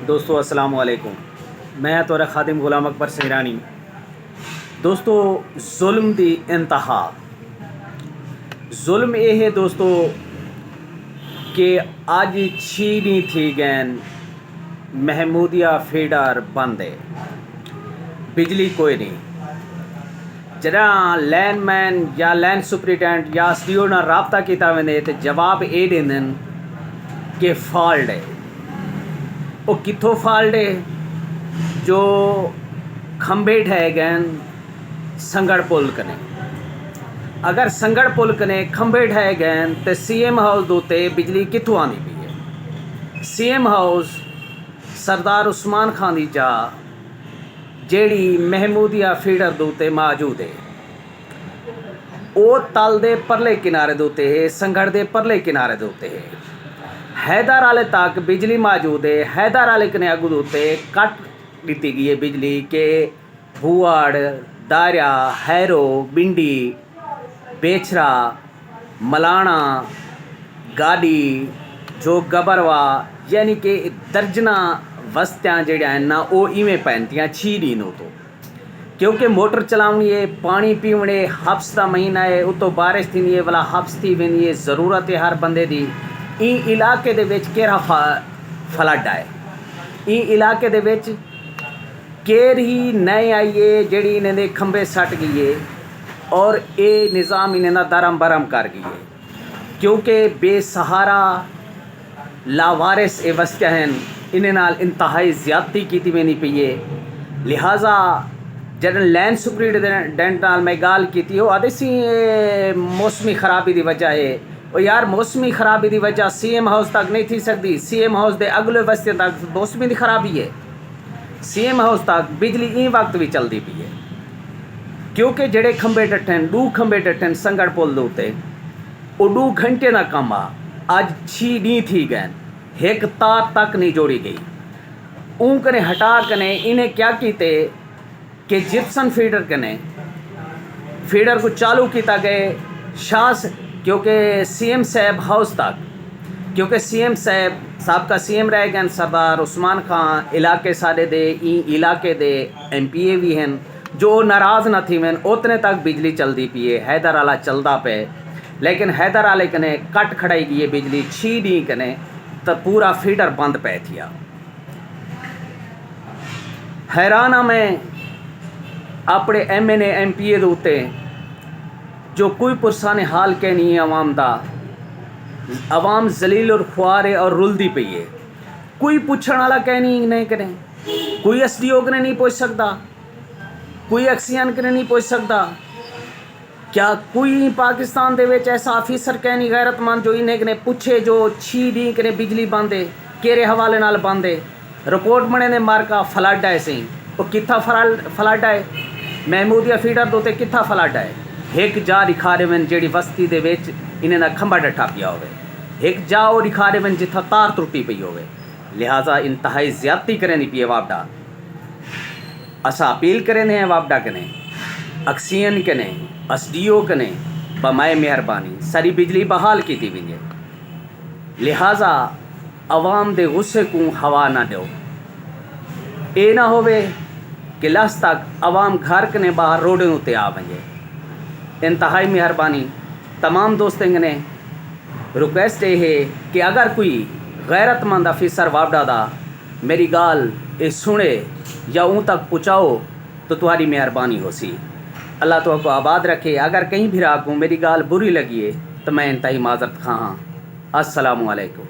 दोस्तों अस्सलाम वालेकुम। मैं तोरा खादिम गुलाम अकबर सैरानी। दोस्तों जुल्म दी इंतहा जुल्म ये है दोस्तों कि अज छी नहीं थी गैन महमूदिया फीडर बंद है, बिजली कोई नहीं। जरा लैंडमैन या लैंड सुपरिटेंडेंट या एसडीओ ना रबता किया वने तो जवाब ये देंदन कि फॉल्ट है। वो कित्थों फॉल्ट है? जो खंबे ढह गए संगड़ पुल कने। अगर संगड़ पुल कने खंबे ढह गए तो सीएम हाउस दोते बिजली कित्थों आनी पई है? सीएम हाउस सरदार उस्मान खान दी जा जेड़ी महमूदिया फीडर दोते मौजूद है। वो तल दे परले किनारे दोते है, संगड़ दे परले किनारे दोते है। हैदर आले तक बिजली मौजूद है। हैदर आले कने अगू दोते कट दी गई है बिजली के भुआड़, दारिया, हैरो, बिंडी, बेछरा, मलाना, गाड़ी, जो गबरवा यानी कि दर्जना वस्तियाँ जड़ियाँ ना वो इवें पैंतियाँ छी दी नो तो क्योंकि मोटर चलावनी है, पानी पीवने, हफ्स का महीना है, उतो बारिश थी है वाला हफ्स थी वेंदी है, ज़रूरत है हर बंदे दी। ई इलाके दे विच केरा फ्लड आए, ई इलाके दे विच केर ही नए आइए जेड़ी इन्हें दे खंबे सट गई है और ये निज़ाम इन्हें दा दरम बरम कर गई है क्योंकि बेसहारा लावारिस ए वस्तियाँ हैं इन्हें नाल इंतहाई ज़्यादती की वेंदी पई है। लिहाजा जदों लैंड सुपरिटेंडेंट नाल मैं गल की वो आदे सी मौसमी खराबी की वजह है। और यार मौसमी खराबी की वजह सीएम हाउस तक नहीं थी सकती। सीएम हाउस के अगले वस्ते तक मौसमी की खराबी है। सीएम हाउस तक बिजली ई वक्त भी चलती पई है क्योंकि जड़े खंबे डटन 2 खंबे डटन संगड़ पुल दे वो 2 घंटे ना कम आ अज 6 डी थी गए एक तार तक नहीं जोड़ी गई। ऊँ कने हटा कने इन्हें क्या कीते कि जिप्सन फीडर कने फीडर को चालू किया गए शास क्योंकि सीएम साहब हाउस तक क्योंकि सीएम साहब का सीएम रह गए सरदार उस्मान खान इलाके सारे दे इलाके दे एमपीए भी हैं जो नाराज़ न थी मैं उतने तक बिजली चलती पी है। हैदर आला चलता पे लेकिन हैदर आले कने कट खड़ाई गई है बिजली 6 डी कने तो पूरा फीडर बंद पे थिया। हैराना में अपने एमएनए एमपीए दे उत्ते जो कोई पुरसाने हाल के नहीं है अवाम दा। अवाम जलील और ख्वार और रुलदी पई है। कोई पूछण वाला कह नहीं करें, कोई एसडीओ कने नहीं पूछ सकता, कोई एक्सीएन कने नहीं पूछ सकता। क्या कोई पाकिस्तान दे विच ऐसा ऑफिसर कह नहीं गैरतमंद जो इन्हें कने पूछे जो 6 डी कने बिजली बंद है केरे हवाले नाल बंद है? रिपोर्ट बने ने मार का फ्लड है सही वो कित्था फ्लड है? महमूदिया फीडर दोते कित्था फ्लड है? एक जा दिखा रहे वन जेड़ी बस्ती दे विच इन्हें ना खंबा डटा पिया होवे, एक जा वो दिखा रहे वन जिथा तार त्रुटी पई होवे। लिहाजा इंतहाई ज़्यादती करे नहीं पिए वापडा। असा अपील करे ने वापडा कने एक्सीएन कने एसडीओ कने बमाए मेहरबानी सारी बिजली बहाल की थी विंजे। लिहाजा अवाम दे गुस्से को हवा ना दो। ये ना होवे कि लस तक अवाम घर कने बाहर रोडों उत्ते आ वंजे। इंतहाई मेहरबानी तमाम दोस्तों ने रिक्वेस्ट ये है कि अगर कोई गैरतमंद अफिसर वापडा दा मेरी गाल ये सुने या उन तक पहुँचाओ तो तुम्हारी मेहरबानी हो सी। अल्लाह तो आपको आबाद रखे। अगर कहीं भी राखूँ मेरी गाल बुरी लगी है तो मैं इंतहाई माजरत खां। अस्सलामु अलैकुम।